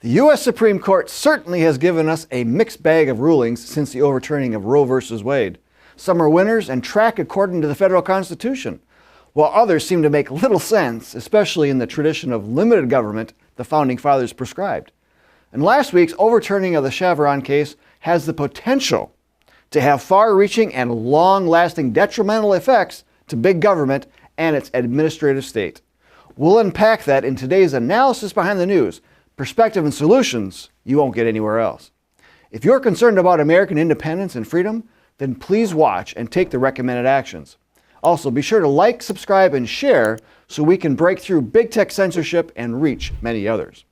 The U.S. Supreme Court certainly has given us a mixed bag of rulings since the overturning of Roe v. Wade. Some are winners and track according to the federal Constitution, while others seem to make little sense, especially in the tradition of limited government the Founding Fathers prescribed. And last week's overturning of the Chevron case has the potential to have far-reaching and long-lasting detrimental effects to big government and its administrative state. We'll unpack that in today's analysis behind the news, perspective and solutions you won't get anywhere else. If you're concerned about American independence and freedom, then please watch and take the recommended actions. Also, be sure to like, subscribe, and share so we can break through big tech censorship and reach many others.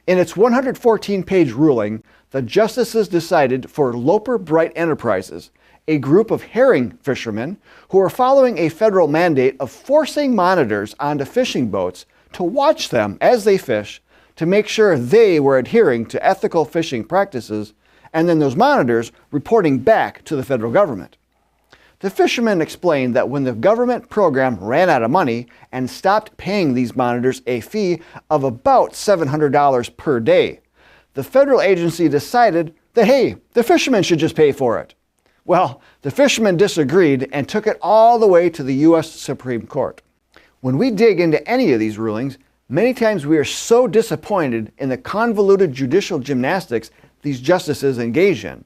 In its 114-page ruling, the justices decided for Loper Bright Enterprises, a group of herring fishermen who are following a federal mandate of forcing monitors onto fishing boats to watch them as they fish to make sure they were adhering to ethical fishing practices, and then those monitors reporting back to the federal government. The fishermen explained that when the government program ran out of money and stopped paying these monitors a fee of about $700 per day, the federal agency decided that, hey, the fishermen should just pay for it. Well, the fishermen disagreed and took it all the way to the U.S. Supreme Court. When we dig into any of these rulings, many times we are so disappointed in the convoluted judicial gymnastics these justices engage in.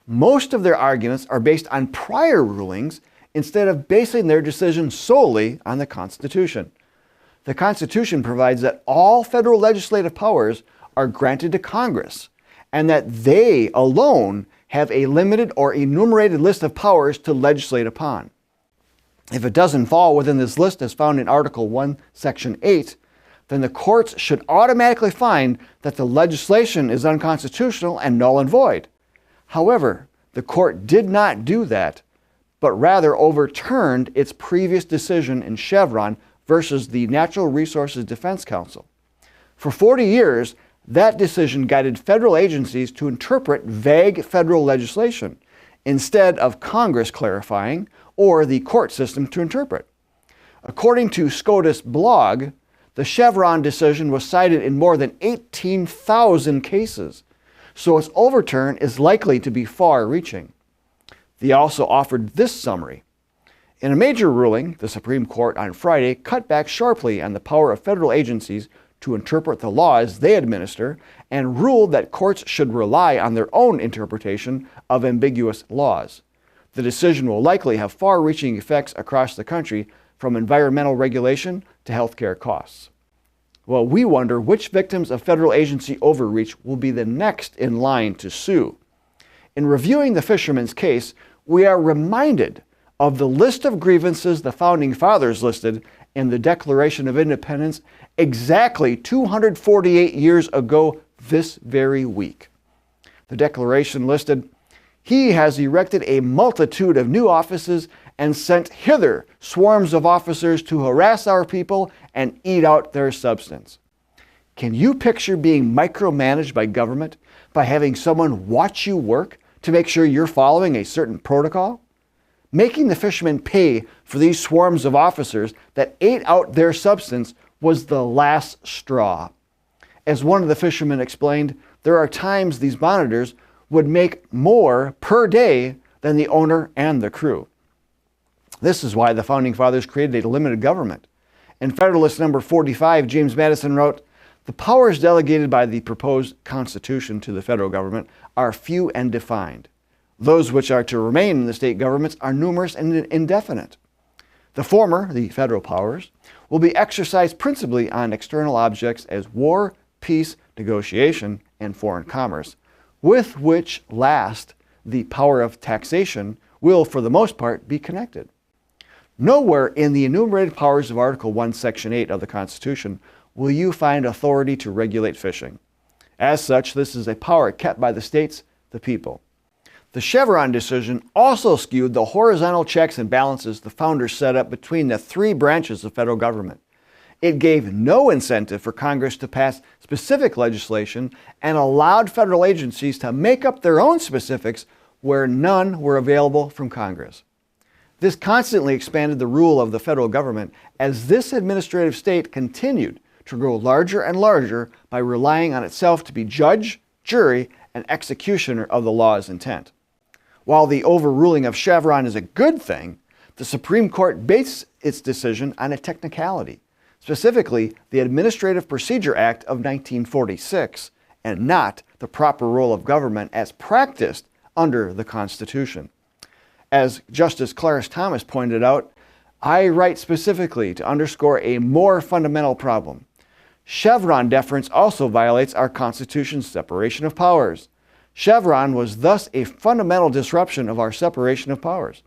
Most of their arguments are based on prior rulings instead of basing their decisions solely on the Constitution. The Constitution provides that all federal legislative powers are granted to Congress and that they alone have a limited or enumerated list of powers to legislate upon. If it doesn't fall within this list as found in Article 1, Section 8, then the courts should automatically find that the legislation is unconstitutional and null and void. However, the court did not do that, but rather overturned its previous decision in Chevron versus the Natural Resources Defense Council. For 40 years, that decision guided federal agencies to interpret vague federal legislation instead of Congress clarifying or the court system to interpret. According to SCOTUS blog, the Chevron decision was cited in more than 18,000 cases, so its overturn is likely to be far-reaching. They also offered this summary. In a major ruling, the Supreme Court on Friday cut back sharply on the power of federal agencies to interpret the laws they administer and ruled that courts should rely on their own interpretation of ambiguous laws. The decision will likely have far-reaching effects across the country, from environmental regulation to healthcare costs. Well, we wonder which victims of federal agency overreach will be the next in line to sue. In reviewing the fishermen's case, we are reminded of the list of grievances the Founding Fathers listed in the Declaration of Independence exactly 248 years ago this very week. The Declaration listed, "He has erected a multitude of new offices and sent hither swarms of officers to harass our people and eat out their substance." Can you picture being micromanaged by government by having someone watch you work to make sure you're following a certain protocol? Making the fishermen pay for these swarms of officers that ate out their substance was the last straw. As one of the fishermen explained, there are times these monitors would make more per day than the owner and the crew. This is why the Founding Fathers created a limited government. In Federalist number 45, James Madison wrote, "The powers delegated by the proposed Constitution to the federal government are few and defined. Those which are to remain in the state governments are numerous and indefinite. The former, the federal powers, will be exercised principally on external objects as war, peace, negotiation, and foreign commerce, with which last the power of taxation will, for the most part, be connected. Nowhere in the enumerated powers of Article 1, Section 8 of the Constitution will you find authority to regulate fishing. As such, this is a power kept by the states, the people." The Chevron decision also skewed the horizontal checks and balances the founders set up between the three branches of federal government. It gave no incentive for Congress to pass specific legislation and allowed federal agencies to make up their own specifics where none were available from Congress. This constantly expanded the rule of the federal government as this administrative state continued to grow larger and larger by relying on itself to be judge, jury, and executioner of the law's intent. While the overruling of Chevron is a good thing, the Supreme Court based its decision on a technicality, specifically the Administrative Procedure Act of 1946, and not the proper role of government as practiced under the Constitution. As Justice Clarence Thomas pointed out, I write specifically to underscore a more fundamental problem. Chevron deference also violates our Constitution's separation of powers. Chevron was thus a fundamental disruption of our separation of powers.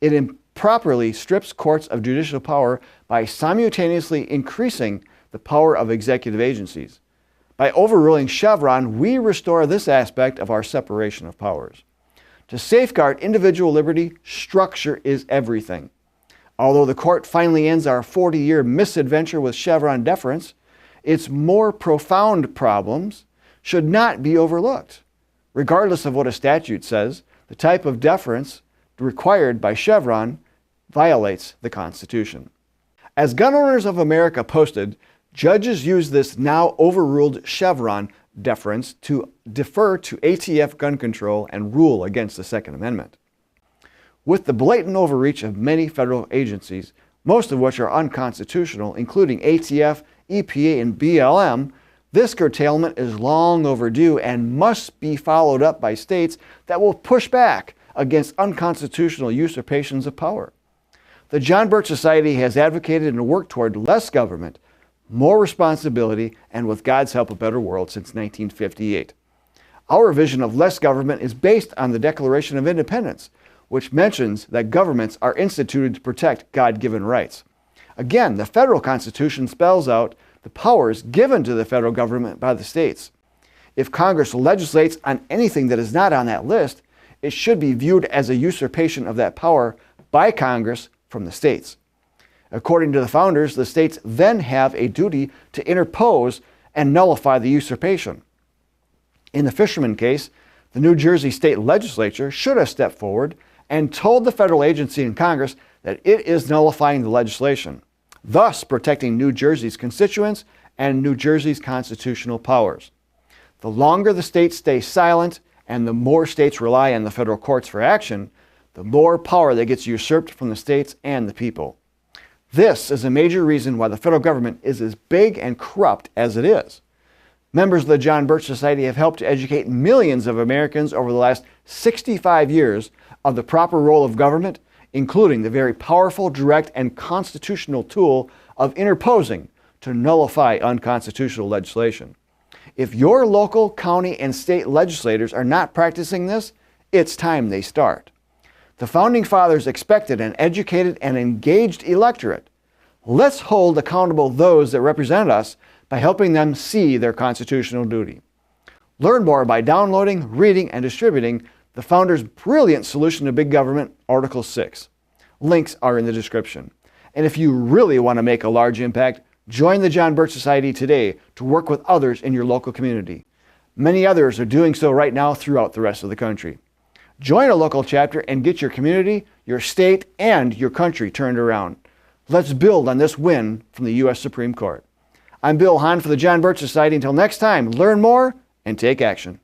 It improperly strips courts of judicial power by simultaneously increasing the power of executive agencies. By overruling Chevron, we restore this aspect of our separation of powers. To safeguard individual liberty, structure is everything. Although the court finally ends our 40-year misadventure with Chevron deference, its more profound problems should not be overlooked. Regardless of what a statute says, the type of deference required by Chevron violates the Constitution. As Gun Owners of America posted, judges use this now overruled Chevron deference to defer to ATF gun control and rule against the Second Amendment. With the blatant overreach of many federal agencies, most of which are unconstitutional, including ATF, EPA, and BLM, this curtailment is long overdue and must be followed up by states that will push back against unconstitutional usurpations of power. The John Birch Society has advocated and worked toward less government, more responsibility, and with God's help, a better world since 1958. Our vision of less government is based on the Declaration of Independence, which mentions that governments are instituted to protect God-given rights. Again, the federal Constitution spells out the powers given to the federal government by the states. If Congress legislates on anything that is not on that list, it should be viewed as a usurpation of that power by Congress from the states. According to the founders, the states then have a duty to interpose and nullify the usurpation. In the fisherman case, the New Jersey state legislature should have stepped forward and told the federal agency in Congress that it is nullifying the legislation, thus protecting New Jersey's constituents and New Jersey's constitutional powers. The longer the states stay silent and the more states rely on the federal courts for action, the more power that gets usurped from the states and the people. This is a major reason why the federal government is as big and corrupt as it is. Members of the John Birch Society have helped to educate millions of Americans over the last 65 years of the proper role of government, including the very powerful, direct, and constitutional tool of interposing to nullify unconstitutional legislation. If your local, county, and state legislators are not practicing this, it's time they start. The Founding Fathers expected an educated and engaged electorate. Let's hold accountable those that represent us by helping them see their constitutional duty. Learn more by downloading, reading, and distributing the Founders' brilliant Solution to Big Government, Article 6. Links are in the description. And if you really want to make a large impact, join the John Birch Society today to work with others in your local community. Many others are doing so right now throughout the rest of the country. Join a local chapter and get your community, your state, and your country turned around. Let's build on this win from the U.S. Supreme Court. I'm Bill Hahn for the John Birch Society. Until next time, learn more and take action.